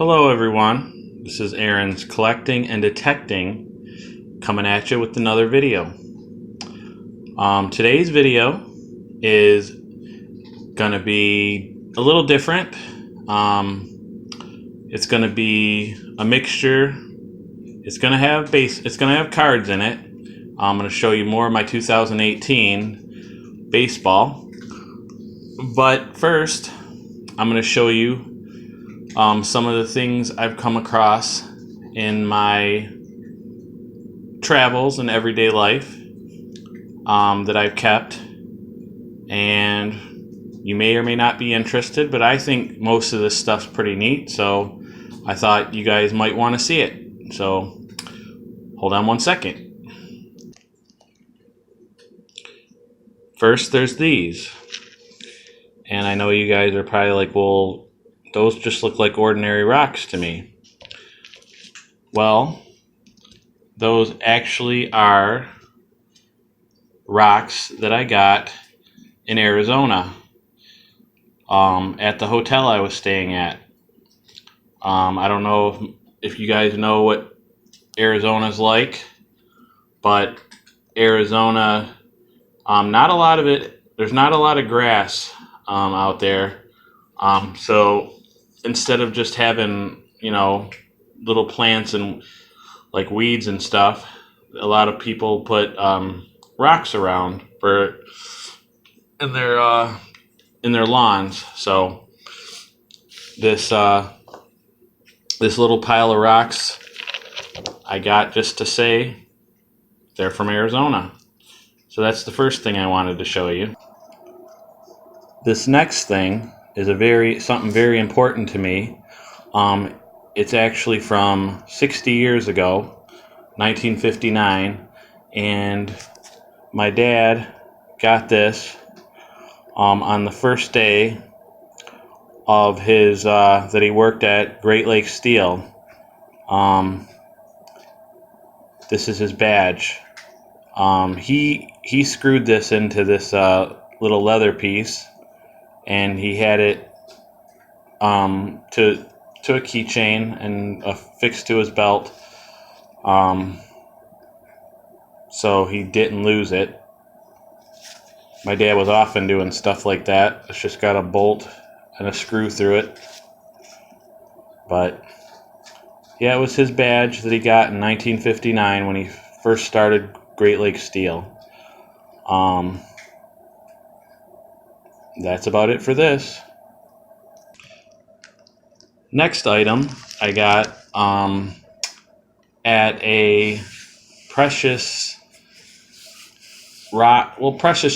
Hello everyone, this is Aaron's Collecting and Detecting coming at you with another video. Today's video is going to be a little different. It's going to be a mixture. It's going to have cards in it. I'm going to show you more of my 2018 baseball. But first, I'm going to show you some of the things I've come across in my travels and everyday life that I've kept, and you may or may not be interested, but I think most of this stuff's pretty neat, so I thought you guys might want to see it. So hold on one second. First, there's these, and I know you guys are probably like, well, those just look like ordinary rocks to me. Well, those actually are rocks that I got in Arizona at the hotel I was staying at. I don't know if you guys know what Arizona's like, but Arizona, there's not a lot of grass out there. So instead of just having, little plants and like weeds and stuff, a lot of people put rocks around in their lawns. So this little pile of rocks I got just to say they're from Arizona. So that's the first thing I wanted to show you. This next thing is something very important to me. It's actually from 60 years ago, 1959, and my dad got this on the first day of his that he worked at Great Lakes Steel. This is his badge. He screwed this into this little leather piece, and he had it to a keychain and affixed to his belt, so he didn't lose it. My dad was often doing stuff like that. It's just got a bolt and a screw through it. But yeah, it was his badge that he got in 1959 when he first started Great Lakes Steel. That's about it for this. Next item I got at a precious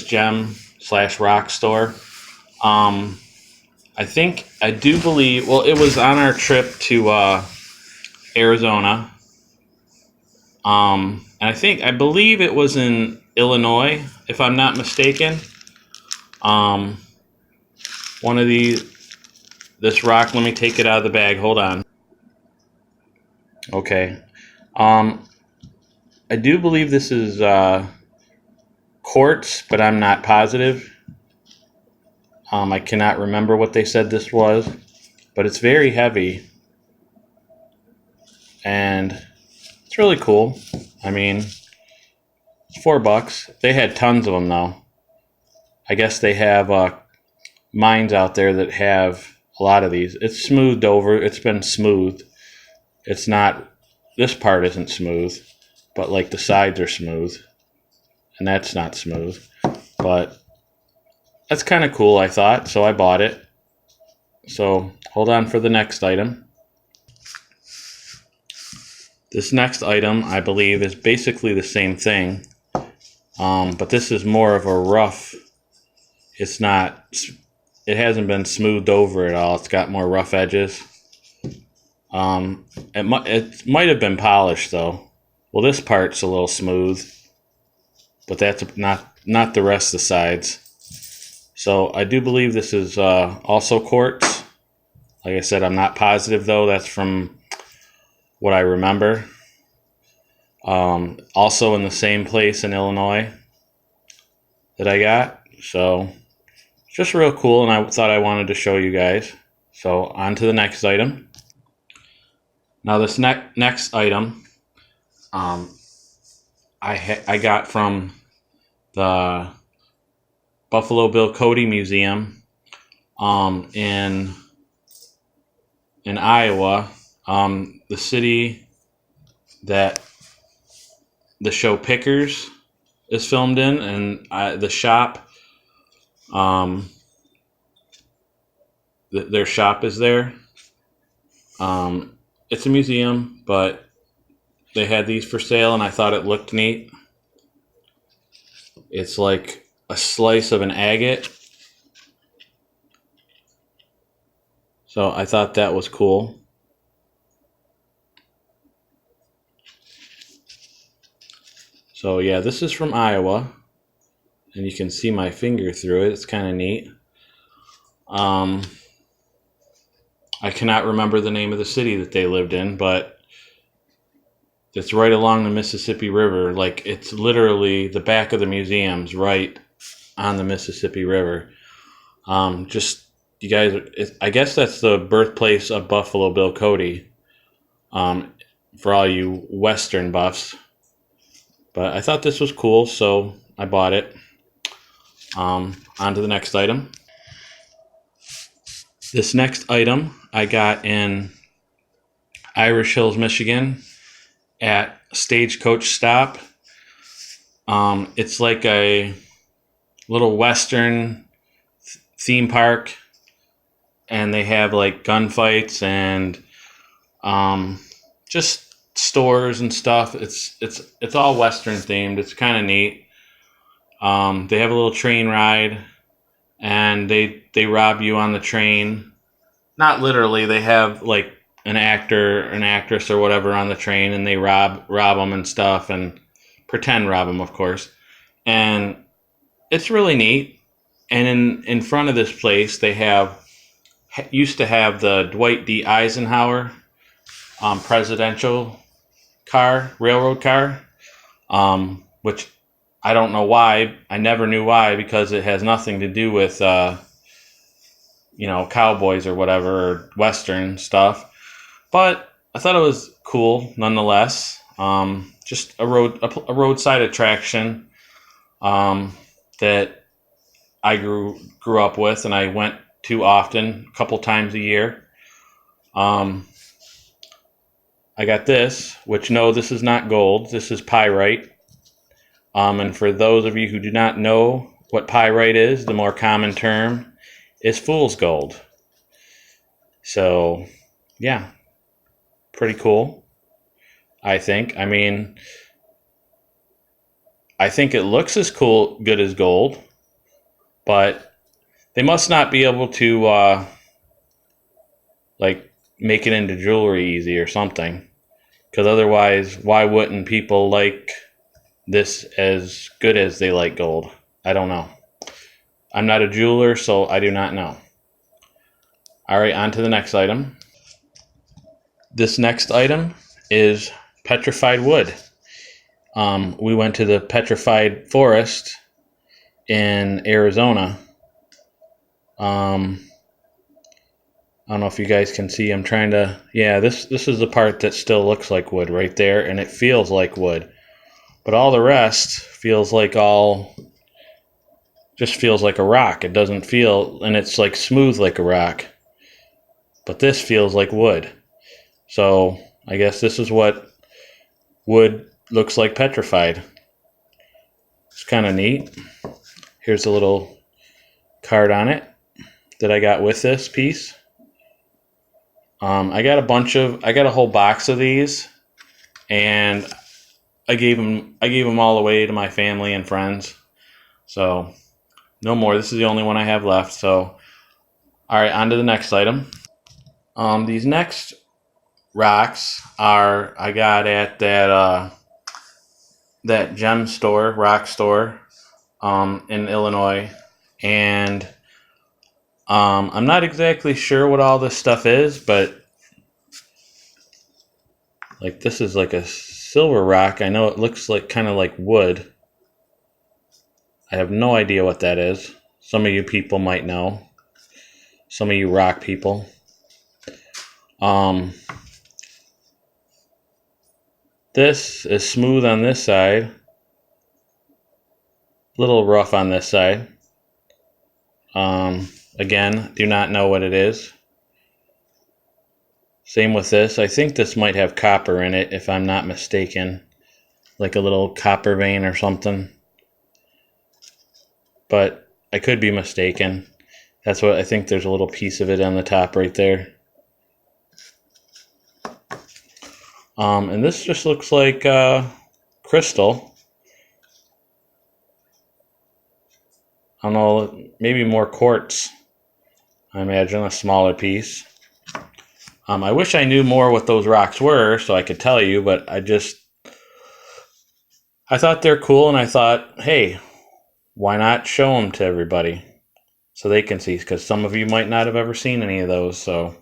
gem / rock store. I do believe, well, it was on our trip to Arizona. And I believe it was in Illinois, if I'm not mistaken. One of this rock, let me take it out of the bag. Hold on. Okay. I do believe this is quartz, but I'm not positive. I cannot remember what they said this was, but it's very heavy, and it's really cool. I mean, it's $4. They had tons of them though. I guess they have mines out there that have a lot of these. It's smoothed over. It's been smooth. It's not, this part isn't smooth, but like the sides are smooth, and that's not smooth. But that's kind of cool, I thought, so I bought it. So hold on for the next item. This next item, I believe, is basically the same thing, but this is more of a rough. It hasn't been smoothed over at all. It's got more rough edges. It might have been polished though. Well, this part's a little smooth, but that's not the rest of the sides. So I do believe this is also quartz. Like I said, I'm not positive though. That's from what I remember. Also in the same place in Illinois that I got. So it's just real cool, and I thought I wanted to show you guys. So on to the next item. Now this next item, um, I got from the Buffalo Bill Cody Museum, in Iowa, the city that the show Pickers is filmed in, and the shop, um, their shop is there. It's a museum, but they had these for sale, and I thought it looked neat. It's like a slice of an agate, so I thought that was cool. So yeah, this is from Iowa, and you can see my finger through it. It's kind of neat. I cannot remember the name of the city that they lived in, but it's right along the Mississippi River. Like, it's literally the back of the museum's right on the Mississippi River. Just, you guys, I guess that's the birthplace of Buffalo Bill Cody, for all you Western buffs. But I thought this was cool, so I bought it. On to the next item. This next item I got in Irish Hills, Michigan, at Stagecoach Stop. It's like a little Western theme park, and they have like gunfights and just stores and stuff. It's all Western themed. It's kind of neat. They have a little train ride, and they rob you on the train. Not literally. They have like an actor, an actress, or whatever on the train, and they rob them and stuff, and pretend rob them, of course. And it's really neat. And in front of this place, they used to have the Dwight D. Eisenhower presidential railroad car, which I don't know why. I never knew why, because it has nothing to do with cowboys or whatever, or Western stuff. But I thought it was cool nonetheless. Just a roadside attraction that I grew up with, and I went to often, a couple times a year. I got this, which, no, this is not gold. This is pyrite. And for those of you who do not know what pyrite is, the more common term is fool's gold. So, yeah, pretty cool, I think. I mean, I think it looks as good as gold, but they must not be able to make it into jewelry easy or something, because otherwise, why wouldn't people like this as good as they like gold? I don't know. I'm not a jeweler, so I do not know. All right, on to the next item. This next item is petrified wood. We went to the petrified forest in Arizona. I don't know if you guys can see. I'm trying to. Yeah, this is the part that still looks like wood right there, and it feels like wood. But all the rest feels like just feels like a rock. It doesn't feel, and it's like smooth like a rock. But this feels like wood. So I guess this is what wood looks like petrified. It's kind of neat. Here's a little card on it that I got with this piece. I got a whole box of these, and I gave them all away to my family and friends. So no more. This is the only one I have left. So, all right, on to the next item. These next rocks I got at that gem store, rock store, in Illinois, and I'm not exactly sure what all this stuff is, but like, this is like a silver rock. I know it looks like kind of like wood. I have no idea what that is. Some of you people might know. Some of you rock people. This is smooth on this side. A little rough on this side. Again, do not know what it is. Same with this. I think this might have copper in it, if I'm not mistaken. Like a little copper vein or something. But I could be mistaken. That's what I think. There's a little piece of it on the top right there. And this just looks like crystal. I don't know, maybe more quartz. I imagine a smaller piece. I wish I knew more what those rocks were so I could tell you, but I thought they're cool, and I thought, hey, why not show them to everybody so they can see, because some of you might not have ever seen any of those. So,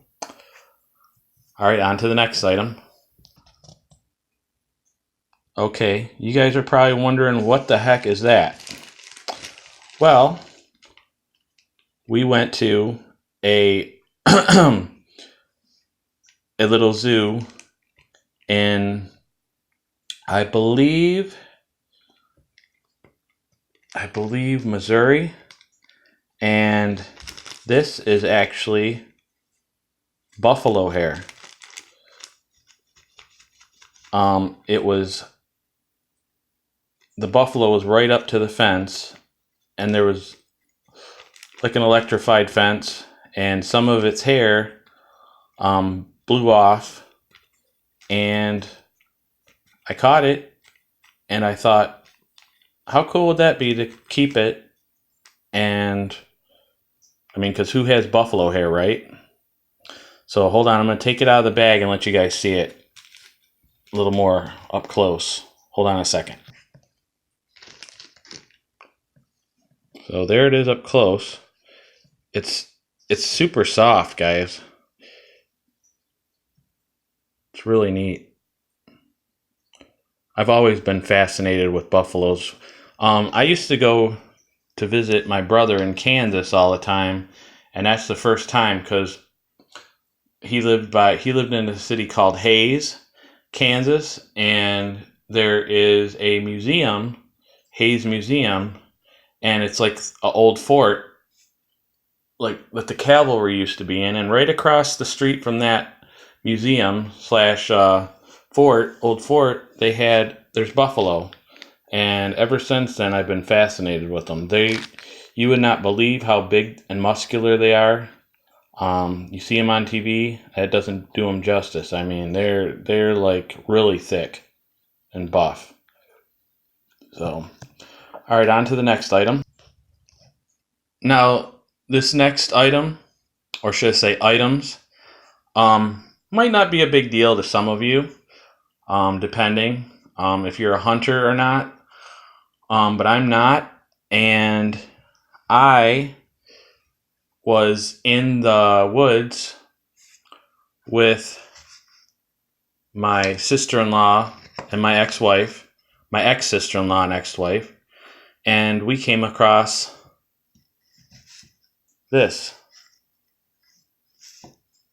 all right, on to the next item. Okay, you guys are probably wondering, what the heck is that? Well, we went to a a little zoo in, I believe Missouri, and this is actually buffalo hair. The buffalo was right up to the fence, and there was like an electrified fence, and some of its hair blew off, and I caught it, and I thought, how cool would that be to keep it? And I mean, because who has buffalo hair, right? So hold on, I'm going to take it out of the bag and let you guys see it a little more up close. Hold on a second. So there it is up close. It's super soft, guys. It's really neat. I've always been fascinated with buffaloes. I used to go to visit my brother in Kansas all the time, and that's the first time, because he lived in a city called Hays, Kansas, and there is a museum, Hays Museum, and it's like an old fort, like that the cavalry used to be in, and right across the street from that museum slash old fort, there's buffalo, and ever since then I've been fascinated with them. You would not believe how big and muscular they are. You see them on TV, that doesn't do them justice. I mean, they're like really thick and buff. So, all right, on to the next item. Now, this next item, or should I say items, might not be a big deal to some of you, depending if you're a hunter or not. But I'm not, and I was in the woods with my sister-in-law and my ex-sister-in-law and ex-wife, and we came across this.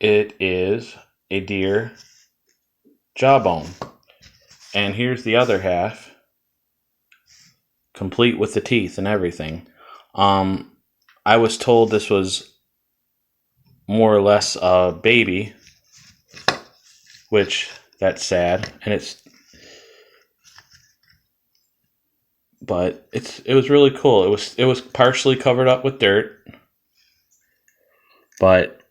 It is a deer jawbone, and here's the other half, complete with the teeth and everything. I was told this was more or less a baby, which that's sad, and it was really cool. It was partially covered up with dirt, but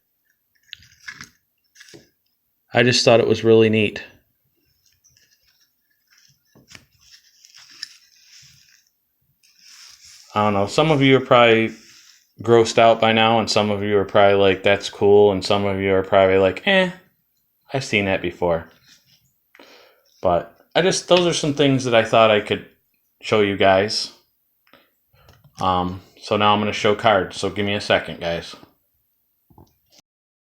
I just thought it was really neat. I don't know, some of you are probably grossed out by now, and some of you are probably like, that's cool, and some of you are probably like, I've seen that before. But those are some things that I thought I could show you guys. So now I'm going to show cards, so give me a second, guys.